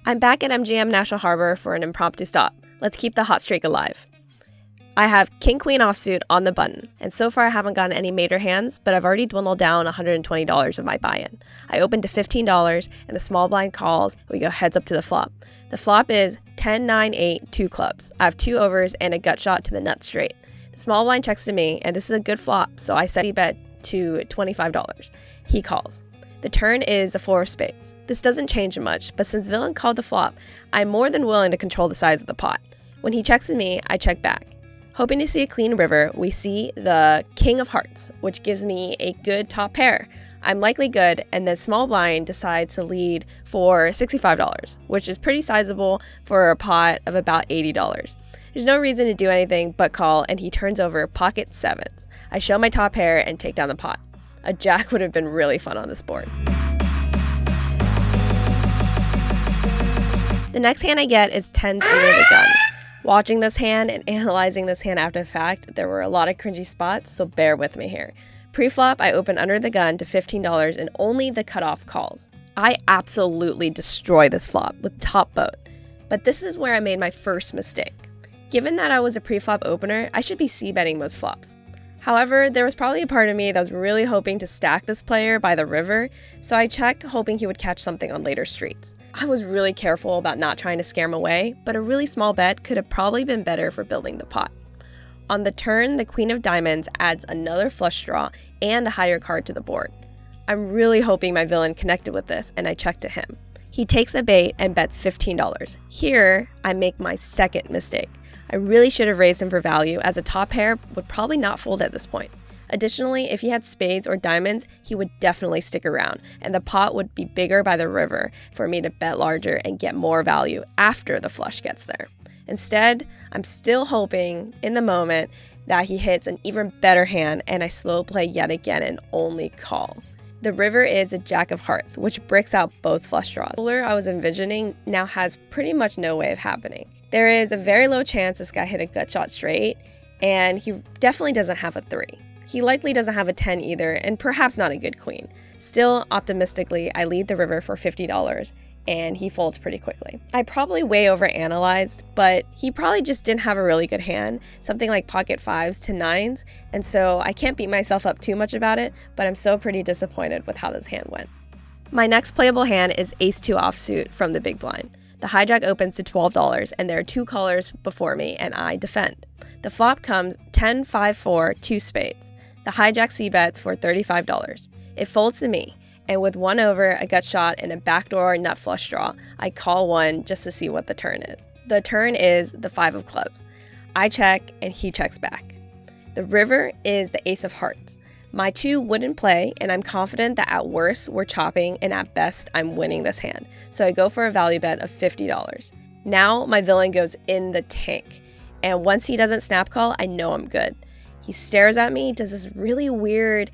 I'm back at MGM National Harbor for an impromptu stop. Let's keep the hot streak alive. I have king-queen offsuit on the button, and so far I haven't gotten any major hands, but I've already dwindled down $120 of my buy-in. I open to $15, and the small blind calls. We go heads up to the flop. The flop is 10, 9, 8, 2 clubs. I have 2 overs and a gut shot to the nut straight. The small blind checks to me, and this is a good flop, so I set the bet to $25. He calls. The turn is the 4 of spades. This doesn't change much, but since villain called the flop, I'm more than willing to control the size of the pot. When he checks to me, I check back. Hoping to see a clean river, we see the king of hearts, which gives me a good top pair. I'm likely good, and then small blind decides to lead for $65, which is pretty sizable for a pot of about $80. There's no reason to do anything but call, and he turns over pocket 7s. I show my top pair and take down the pot. A jack would have been really fun on this board. The next hand I get is 10s under the gun. Watching this hand and analyzing this hand after the fact, there were a lot of cringy spots, so bear with me here. Pre-flop, I open under the gun to $15 and only the cutoff calls. I absolutely destroy this flop with top boat, but this is where I made my first mistake. Given that I was a pre-flop opener, I should be c-betting most flops. However, there was probably a part of me that was really hoping to stack this player by the river, so I checked hoping he would catch something on later streets. I was really careful about not trying to scare him away, but a really small bet could have probably been better for building the pot. On the turn, the queen of diamonds adds another flush draw and a higher card to the board. I'm really hoping my villain connected with this, and I check to him. He takes a bait and bets $15. Here, I make my second mistake. I really should have raised him for value, as a top pair would probably not fold at this point. Additionally, if he had spades or diamonds, he would definitely stick around, and the pot would be bigger by the river for me to bet larger and get more value after the flush gets there. Instead, I'm still hoping in the moment that he hits an even better hand, and I slow play yet again and only call. The river is a jack of hearts, which breaks out both flush draws. The roller I was envisioning now has pretty much no way of happening. There is a very low chance this guy hit a gut shot straight, and he definitely doesn't have a 3. He likely doesn't have a 10 either, and perhaps not a good queen. Still, optimistically, I lead the river for $50, and he folds pretty quickly. I probably way overanalyzed, but he probably just didn't have a really good hand, something like pocket 5s to 9s, and so I can't beat myself up too much about it, but I'm still pretty disappointed with how this hand went. My next playable hand is ace-2 offsuit from the big blind. The hijack opens to $12, and there are 2 callers before me, and I defend. The flop comes 10, 5, 4, 2 spades. The hijack c-bets for $35. It folds to me, and with 1 over, a gut shot, and a backdoor nut flush draw, I call 1 just to see what the turn is. The turn is the 5 of clubs. I check, and he checks back. The river is the ace of hearts. My 2 wouldn't play, and I'm confident that at worst, we're chopping, and at best, I'm winning this hand. So I go for a value bet of $50. Now, my villain goes in the tank, and once he doesn't snap call, I know I'm good. He stares at me, does this really weird,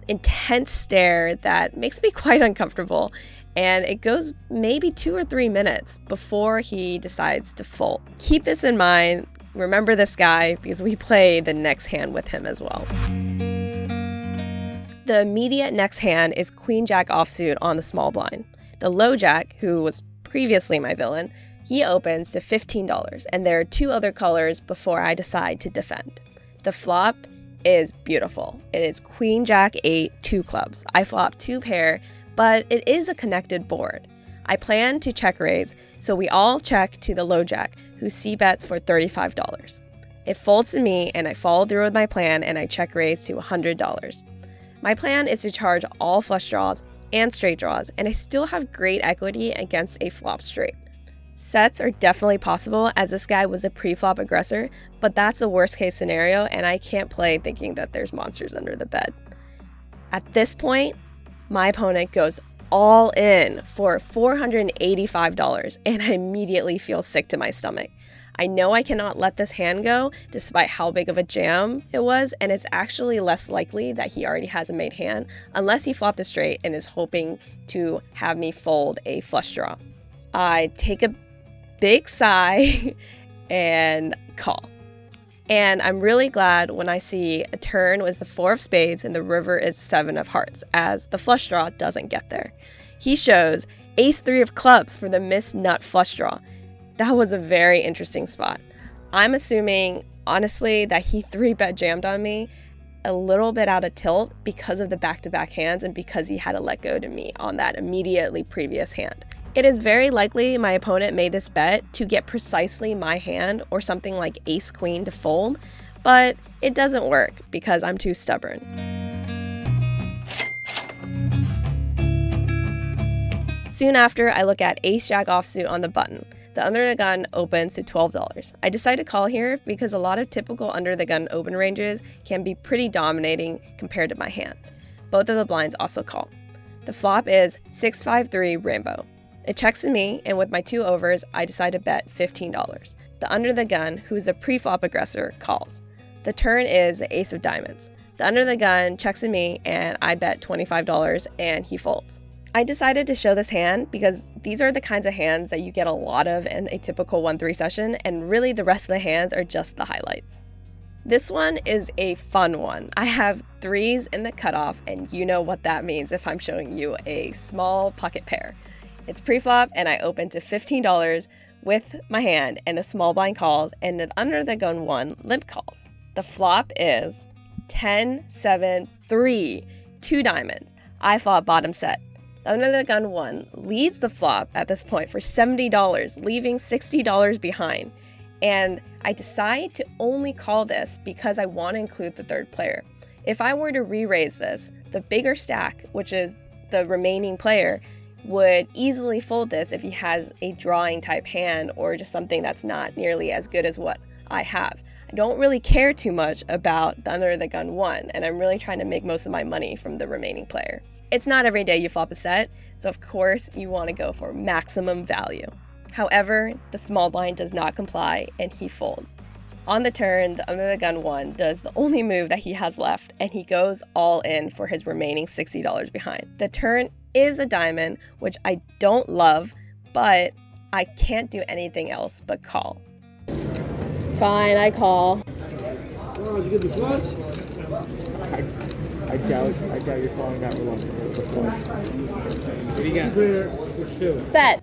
intense stare that makes me quite uncomfortable, and it goes maybe 2 or 3 minutes before he decides to fold. Keep this in mind, remember this guy, because we play the next hand with him as well. The immediate next hand is queen jack offsuit on the small blind. The low jack, who was previously my villain, he opens to $15, and there are 2 other colors before I decide to defend. The flop is beautiful. It is queen jack 8, 2 clubs. I flop 2 pair, but it is a connected board. I plan to check raise, so we all check to the low jack, who c-bets for $35. It folds to me, and I follow through with my plan, and I check raise to $100. My plan is to charge all flush draws and straight draws, and I still have great equity against a flop straight. Sets are definitely possible, as this guy was a pre-flop aggressor, but that's a worst case scenario, and I can't play thinking that there's monsters under the bed. At this point, my opponent goes all in for $485, and I immediately feel sick to my stomach. I know I cannot let this hand go, despite how big of a jam it was, and it's actually less likely that he already has a made hand, unless he flopped a straight and is hoping to have me fold a flush draw. I take a big sigh and call. And I'm really glad when I see a turn was the 4 of spades and the river is 7 of hearts, as the flush draw doesn't get there. He shows, ace-3 of clubs for the missed nut flush draw. That was a very interesting spot. I'm assuming, honestly, that he 3-bet jammed on me a little bit out of tilt because of the back-to-back hands and because he had to let go to me on that immediately previous hand. It is very likely my opponent made this bet to get precisely my hand or something like ace-queen to fold, but it doesn't work because I'm too stubborn. Soon after, I look at ace-jack offsuit on the button. The under the gun opens to $12. I decide to call here because a lot of typical under the gun open ranges can be pretty dominating compared to my hand. Both of the blinds also call. The flop is 6-5-3 rainbow. It checks to me, and with my 2 overs, I decide to bet $15. The under the gun, who's a pre-flop aggressor, calls. The turn is the ace of diamonds. The under the gun checks to me, and I bet $25, and he folds. I decided to show this hand because these are the kinds of hands that you get a lot of in a typical 1-3 session, and really the rest of the hands are just the highlights. This one is a fun one. I have 3s in the cutoff, and you know what that means if I'm showing you a small pocket pair. It's pre-flop, and I open to $15 with my hand, and the small blind calls, and the under the gun one limp calls. The flop is 10-7-3, 2 diamonds. I flop bottom set. The under the gun one leads the flop at this point for $70, leaving $60 behind. And I decide to only call this because I want to include the third player. If I were to re-raise this, the bigger stack, which is the remaining player, would easily fold this if he has a drawing type hand or just something that's not nearly as good as what I have. I don't really care too much about the under the gun one, and I'm really trying to make most of my money from the remaining player. It's not every day you flop a set, so of course you want to go for maximum value. However, the small blind does not comply and he folds. On the turn, the under the gun one does the only move that he has left, and he goes all in for his remaining $60 behind. The turn is a diamond, which I don't love, but I can't do anything else but call. Fine, I call. Oh, did you get the flush? I doubt you're calling that one. What do you got? Which 2? Set.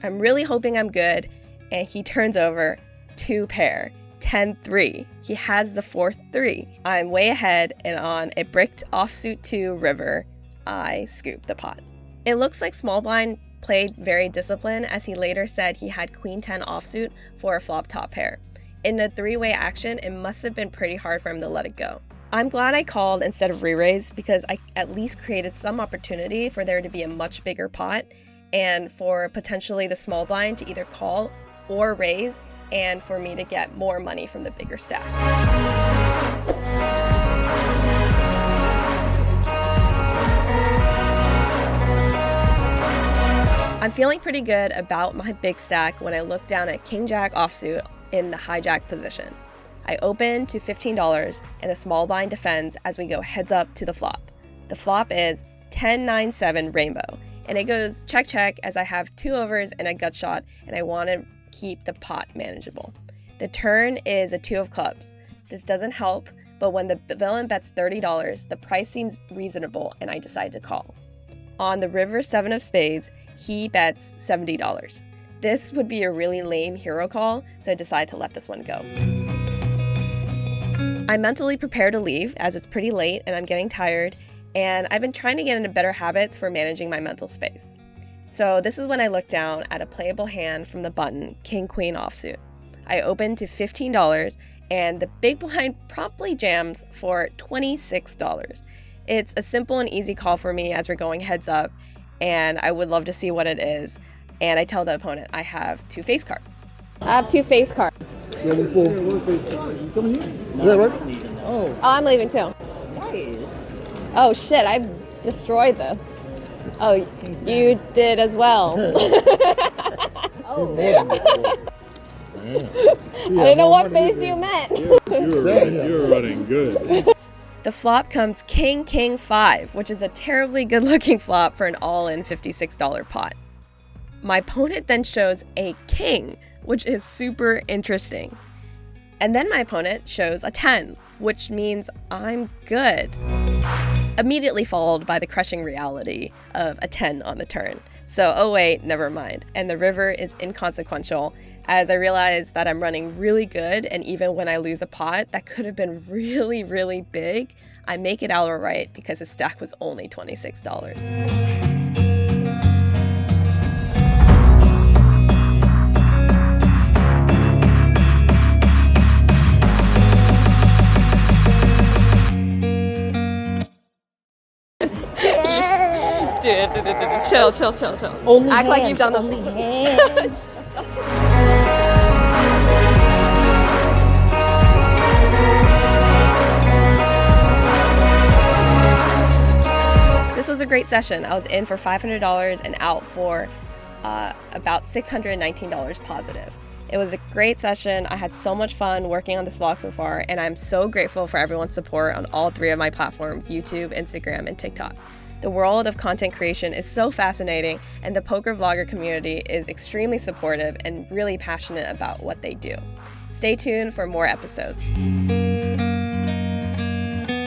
I'm really hoping I'm good, and he turns over 2 pair, 10-3. He has the 4th 3. I'm way ahead, and on a bricked offsuit 2 river, I scoop the pot. It looks like small blind played very disciplined, as he later said he had queen 10 offsuit for a flop top pair. In a 3-way action, it must have been pretty hard for him to let it go. I'm glad I called instead of re-raised because I at least created some opportunity for there to be a much bigger pot and for potentially the small blind to either call or raise and for me to get more money from the bigger stack. I'm feeling pretty good about my big stack when I look down at King Jack offsuit in the hijack position. I open to $15 and the small blind defends as we go heads up to the flop. The flop is 10-9-7 rainbow, and it goes check check as I have 2 overs and a gut shot, and I want to keep the pot manageable. The turn is a 2 of clubs. This doesn't help, but when the villain bets $30, the price seems reasonable and I decide to call. On the river 7 of spades, he bets $70. This would be a really lame hero call, so I decide to let this one go. I mentally prepare to leave as it's pretty late and I'm getting tired, and I've been trying to get into better habits for managing my mental space. So this is when I look down at a playable hand from the button, King-Queen offsuit. I open to $15 and the big blind promptly jams for $26. It's a simple and easy call for me as we're going heads up, and I would love to see what it is. And I tell the opponent I have 2 face cards. I have 2 face cards. 7-4. Come here. Does that work? Oh, I'm leaving too. Nice. Oh shit, I destroyed this. Oh, you did as well. Oh. I didn't know what face you meant. You're running good. The flop comes King, King 5, which is a terribly good looking flop for an all-in $56 pot. My opponent then shows a king, which is super interesting. And then my opponent shows a 10, which means I'm good. immediately followed by the crushing reality of a 10 on the turn. So, oh wait, never mind. And the river is inconsequential as I realize that I'm running really good, and even when I lose a pot that could have been really, really big, I make it out all right because the stack was only $26. Dude, chill. Only Act hands, like you've done this. only hands. This was a great session. I was in for $500 and out for about $619 positive. It was a great session. I had so much fun working on this vlog so far, and I'm so grateful for everyone's support on all 3 of my platforms, YouTube, Instagram, and TikTok. The world of content creation is so fascinating, and the poker vlogger community is extremely supportive and really passionate about what they do. Stay tuned for more episodes.